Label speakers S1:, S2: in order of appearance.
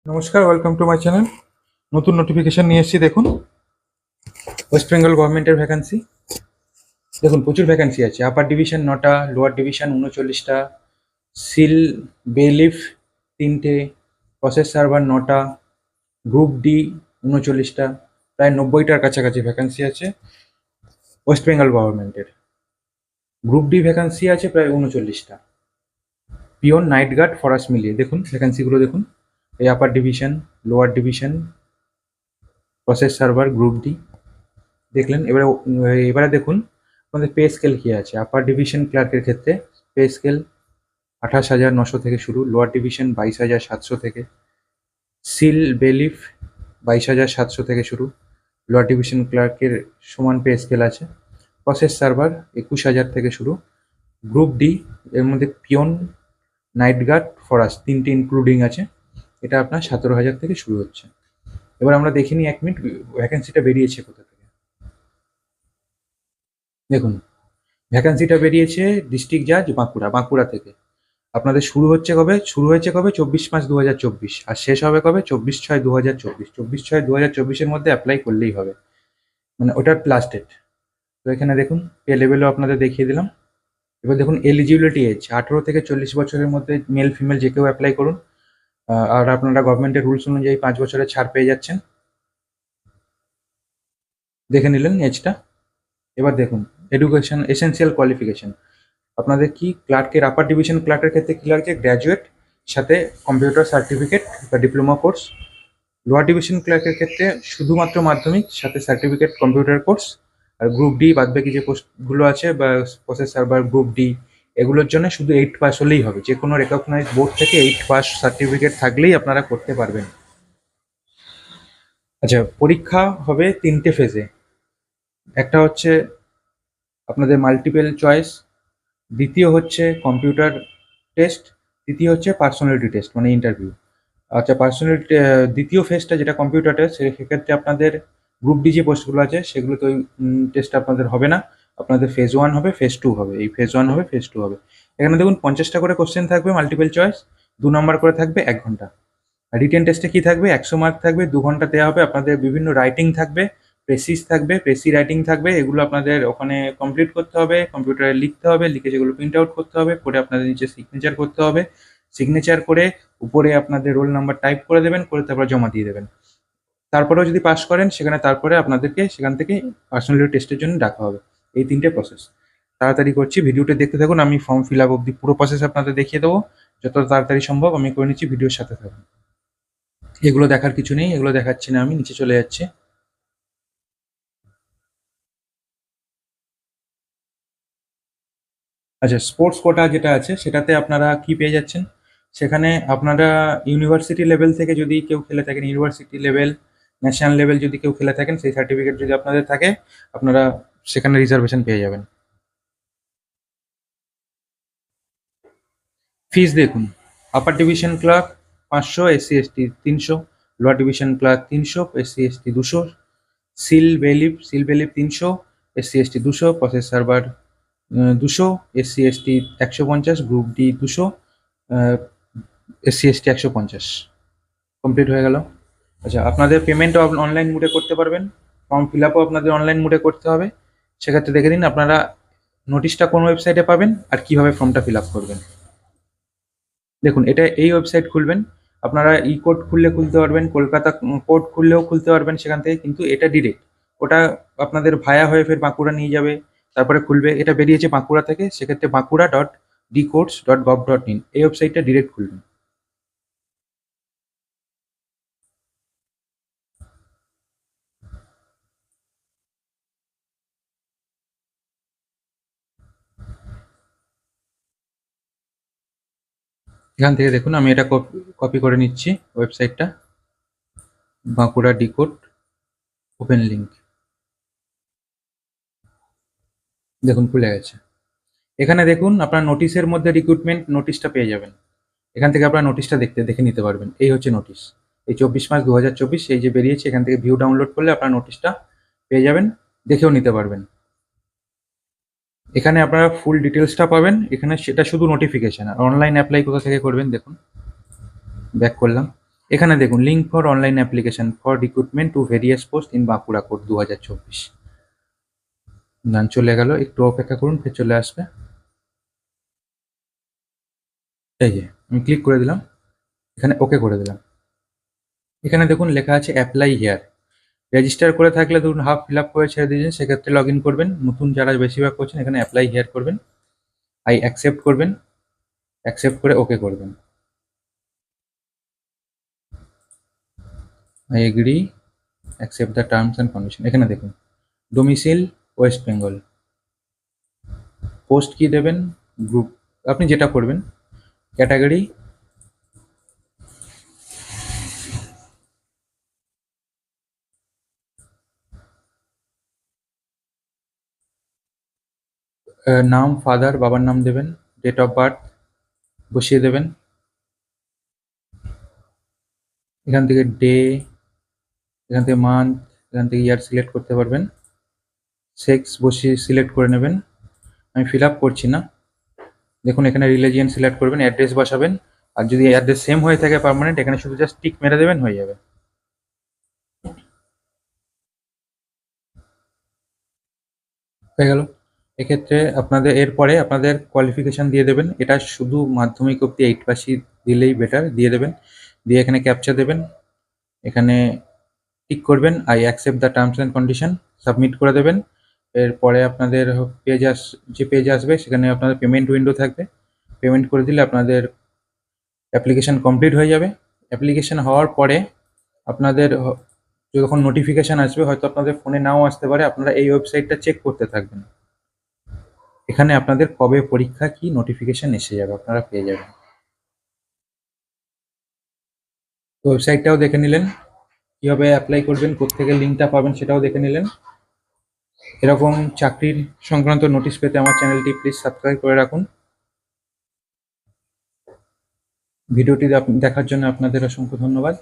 S1: নমস্কার, welcome to my channel. নতুন notification নিয়ে এসেছি। দেখুন, ওয়েস্ট বেঙ্গল গভর্নমেন্টের ভ্যাকান্সি। দেখুন, প্রচুর ভ্যাকান্সি আছে। আপার ডিভিশন 9টা, লোয়ার ডিভিশন 39টা, সিল বেলিফ 3টে, প্রসেস সার্ভার 9টা, গ্রুপ ডি 39টা, প্রায় 90টার কাছাকাছি ভ্যাকান্সি আছে ওয়েস্ট বেঙ্গল গভর্নমেন্টের। গ্রুপ ডি ভ্যাকান্সি আছে প্রায় 39টা। পিওন, নাইট গার্ড, ফরাস মিলিয়ে দেখুন ভ্যাকান্সিগুলো দেখুন। এই আপার division, lower division, process server, group D দেখলেন। এবারে দেখুন আমাদের পে স্কেল কী আছে। আপার ডিভিশন ক্লার্কের ক্ষেত্রে পে স্কেল 28,900 থেকে শুরু, লোয়ার ডিভিশন 22,700 থেকে, সিল বেলিফ 22,700 থেকে শুরু, লোয়ার ডিভিশন ক্লার্কের সমান পে স্কেল আছে। প্রসেস সার্ভার 21,000 থেকে শুরু। গ্রুপ ডি এর মধ্যে পিওন, নাইট গার্ড, ফরাস 3টে ইনক্লুডিং আছে। এটা আপনার 17,000 থেকে শুরু হচ্ছে। এবার আমরা দেখে নিই 1 মিনিট ভ্যাকেন্সিটা বেরিয়েছে কোথা থেকে। দেখুন, ভ্যাকান্সিটা বেরিয়েছে ডিস্ট্রিক্ট জাজ বাঁকুড়া থেকে। আপনাদের শুরু হয়েছে কবে? 24/5/2024, আর শেষ হবে কবে? 24/6/2024। 24/6/2024 মধ্যে অ্যাপ্লাই করলেই হবে, মানে ওটার লাস্ট ডেট। তো এখানে দেখুন পে লেভেলও আপনাদের দেখিয়ে দিলাম। এবার দেখুন এলিজিবিলিটি এজ 18 থেকে 40 বছরের মধ্যে মেল ফিমেল যে কেউ অ্যাপ্লাই করুন। আর আপনারা গভর্নমেন্টের রুলস অনুযায়ী 5 বছরের ছাড় পেয়ে যাচ্ছেন। দেখে নিলেন এজটা। এবার দেখুন এডুকেশন এসেন্সিয়াল কোয়ালিফিকেশন। আপনাদের কি ক্লার্কের, আপার ডিভিশন ক্লার্কের ক্ষেত্রে কী লাগছে? গ্র্যাজুয়েট সাথে কম্পিউটার সার্টিফিকেট বা ডিপ্লোমা কোর্স। লোয়ার ডিভিশন ক্লার্কের ক্ষেত্রে শুধুমাত্র মাধ্যমিক সাথে সার্টিফিকেট কম্পিউটার কোর্স। আর গ্রুপ ডি বাদবাকি যে পোস্টগুলো আছে বা প্রসেস সার্ভার, গ্রুপ ডি, এগুলোর জন্য শুধু 8 পাস হলেই হবে। যে কোনো রেকগনাইজ বোর্ড থেকে 8 পাস সার্টিফিকেট থাকলেই আপনারা করতে পারবেন। আচ্ছা, পরীক্ষা হবে 3টে ফেজে। একটা হচ্ছে আপনাদের মাল্টিপল চয়েস, দ্বিতীয় হচ্ছে কম্পিউটার টেস্ট, তৃতীয় হচ্ছে পার্সোনালিটি টেস্ট মানে ইন্টারভিউ। আচ্ছা, পার্সোনালিটি দ্বিতীয় ফেজটা যেটা কম্পিউটার টেস্ট, সেক্ষেত্রে আপনাদের গ্রুপ ডি যে পোস্টগুলো আছে সেগুলোতে ওই টেস্ট আপনাদের হবে না। আপনাদের ফেজ 1 হবে, ফেজ 2 হবে। এই ফেজ 1 হবে, ফেজ 2 হবে। এখানে দেখুন 50টা করে কোশ্চেন থাকবে, মাল্টিপল চয়েস 2 নম্বর করে থাকবে, 1 ঘন্টা। আর রিটেন টেস্টে কী থাকবে? 100 মার্ক থাকবে, 2 ঘন্টা দেওয়া হবে। আপনাদের বিভিন্ন রাইটিং থাকবে, প্রেসিস থাকবে, প্রেসি রাইটিং থাকবে। এগুলো আপনাদের ওখানে কমপ্লিট করতে হবে, কম্পিউটারে লিখতে হবে, লিখে সেগুলো প্রিন্ট আউট করতে হবে, করে আপনাদের নিচে সিগনেচার করতে হবে। সিগনেচার করে উপরে আপনাদের রোল নাম্বার টাইপ করে দেবেন, করে তারপর জমা দিয়ে দেবেন। তারপরেও যদি পাস করেন তারপরে আপনাদেরকে সেখান থেকে পার্সোনালিটি টেস্টের জন্য ডাকা হবে। এই 3টে প্রসেস। তাড়াতাড়ি করছি, ভিডিওটা দেখতে থাকুন। আমি ফর্ম ফিল আপ অবধি পুরো প্রসেস আপনাদের দেখিয়ে দেবো। যত তাড়াতাড়ি সম্ভব আমি করে নিচ্ছি, ভিডিওর সাথে থাকুন। এগুলো দেখার কিছু নেই, এগুলো দেখাচ্ছি না, আমি নিচে চলে যাচ্ছি। আচ্ছা, স্পোর্টস কোটা যেটা আছে সেটাতে আপনারা কি পেয়ে যাচ্ছেন? সেখানে আপনারা ইউনিভার্সিটি লেভেল থেকে যদি কেউ খেলে থাকেন, ইউনিভার্সিটি লেভেল, ন্যাশনাল লেভেল যদি কেউ খেলে থাকেন, সেই সার্টিফিকেট যদি আপনাদের থাকে, আপনারা সেখানে রিজার্ভেশন পেয়ে যাবেন। ফিস দেখুন, upper division clerk 500, SC ST 300, lower division clerk 300, SC ST 200, seal bailiff 300, SC ST 200, process server 200, SC ST 150, group D 200, SC ST 150। Complete হয়ে গেল। আচ্ছা, আপনাদের পেমেন্টও অনলাইন মোডে করতে পারবেন, ফর্ম ফিল আপও আপনাদের অনলাইন মোডে করতে হবে। সেক্ষেত্রে দেখে দিন আপনারা নোটিশটা কোন ওয়েবসাইটে পাবেন আর কীভাবে ফর্মটা ফিল আপ করবেন। দেখুন, এটা এই ওয়েবসাইট খুলবেন। আপনারা ই কোড খুলতে পারবেন, কলকাতা কোড খুললেও খুলতে পারবেন সেখান থেকে, কিন্তু এটা ডিরেক্ট। ওটা আপনাদের ভায়া হয়ে ফের বাঁকুড়া নিয়ে যাবে, তারপরে খুলবে। এটা বেরিয়েছে বাঁকুড়া থেকে, সেক্ষেত্রে bankura.dcodes.gov.in এই ওয়েবসাইটটা ডিরেক্ট খুলবেন। এখান থেকে দেখুন আমি এটা কপি করে নিচ্ছি ওয়েবসাইটটা, বাঁকুড়া ডিকোড, ওপেন লিঙ্ক। দেখুন খুলে গেছে। এখানে দেখুন আপনার নোটিশের মধ্যে রিক্রুটমেন্ট নোটিশটা পেয়ে যাবেন। এখান থেকে আপনার নোটিশটা দেখে নিতে পারবেন। এই হচ্ছে নোটিশ, এই 24/5/2024 এই যে বেরিয়েছে। এখান থেকে ভিউ ডাউনলোড করলে আপনার নোটিশটা পেয়ে যাবেন, দেখেও নিতে পারবেন। এখানে আপনারা ফুল ডিটেলসটা পাবেন। এখানে সেটা শুধু নোটিফিকেশন। আর অনলাইন অ্যাপ্লাই কোথা থেকে করবেন দেখুন, ব্যাক করলাম। এখানে দেখুন link for online application for recruitment to various post in Bankura code 2024। গান চলে গেল, একটু অপেক্ষা করুন, ফের চলে আসবে। এই যে আমি ক্লিক করে দিলাম, এখানে ওকে করে দিলাম। এখানে দেখুন লেখা আছে অ্যাপ্লাই হিয়ার। রেজিস্টার করে থাকলে ধরুন হাফ ফিল আপ করে ছেড়ে দিয়েছেন, সেক্ষেত্রে লগ ইন করবেন। নতুন যারা বেশিরভাগ করছেন এখানে অ্যাপ্লাই হিয়ার করবেন, আই অ্যাকসেপ্ট করবেন, অ্যাকসেপ্ট করে ওকে করবেন। I agree, accept the terms and condition. এখানে দেখুন ডোমিসাইল ওয়েস্ট বেঙ্গল, পোস্ট কি দেবেন, গ্রুপ আপনি যেটা করবেন, ক্যাটাগরি নাম ফাদার, বাবার নাম দেবেন, ডেট অফ বার্থ বসিয়ে দেবেন। এখান থেকে ডে, এখান থেকে মান্থ, এখান থেকে ইয়ার সিলেক্ট করতে পারবেন। সেক্স বসিয়ে সিলেক্ট করে নেবেন, আমি ফিল আপ করছি না। দেখুন এখানে রিলিজিয়ন সিলেক্ট করবেন, অ্যাড্রেস বসাবেন, আর যদি অ্যাড্রেস সেম হয়ে থাকে পার্মানেন্ট, এখানে শুধু জাস্ট টিক মেরে দেবেন, হয়ে যাবে। হয়ে গেল। এক্ষেত্রে আপনাদের এরপরে আপনাদের কোয়ালিফিকেশান দিয়ে দেবেন, এটা শুধু মাধ্যমিক অবধি 8 পাসই দিলেই বেটার, দিয়ে দেবেন। দিয়ে এখানে ক্যাপচা দেবেন, এখানে টিক করবেন, I accept the terms and condition, submit করে দেবেন। এরপরে আপনাদের যে পেজ আসবে সেখানে আপনাদের পেমেন্ট উইন্ডো থাকবে, পেমেন্ট করে দিলে আপনাদের অ্যাপ্লিকেশান কমপ্লিট হয়ে যাবে। অ্যাপ্লিকেশান হওয়ার পরে আপনাদের যখন নোটিফিকেশান আসবে, হয়তো আপনাদের ফোনে নাও আসতে পারে, আপনারা এই ওয়েবসাইটটা চেক করতে থাকবেন। এখানে আপনাদের কবে পরীক্ষা কি নোটিফিকেশান এসে যাবে, আপনারা পেয়ে যাবেন। তো ওয়েবসাইটটাও দেখে নিলেন, কীভাবে অ্যাপ্লাই করবেন, কোত্থেকে লিঙ্কটা পাবেন সেটাও দেখে নিলেন। এরকম চাকরির সংক্রান্ত নোটিশ পেতে আমার চ্যানেলটি প্লিজ সাবস্ক্রাইব করে রাখুন। ভিডিওটি দেখার জন্য আপনাদের অসংখ্য ধন্যবাদ।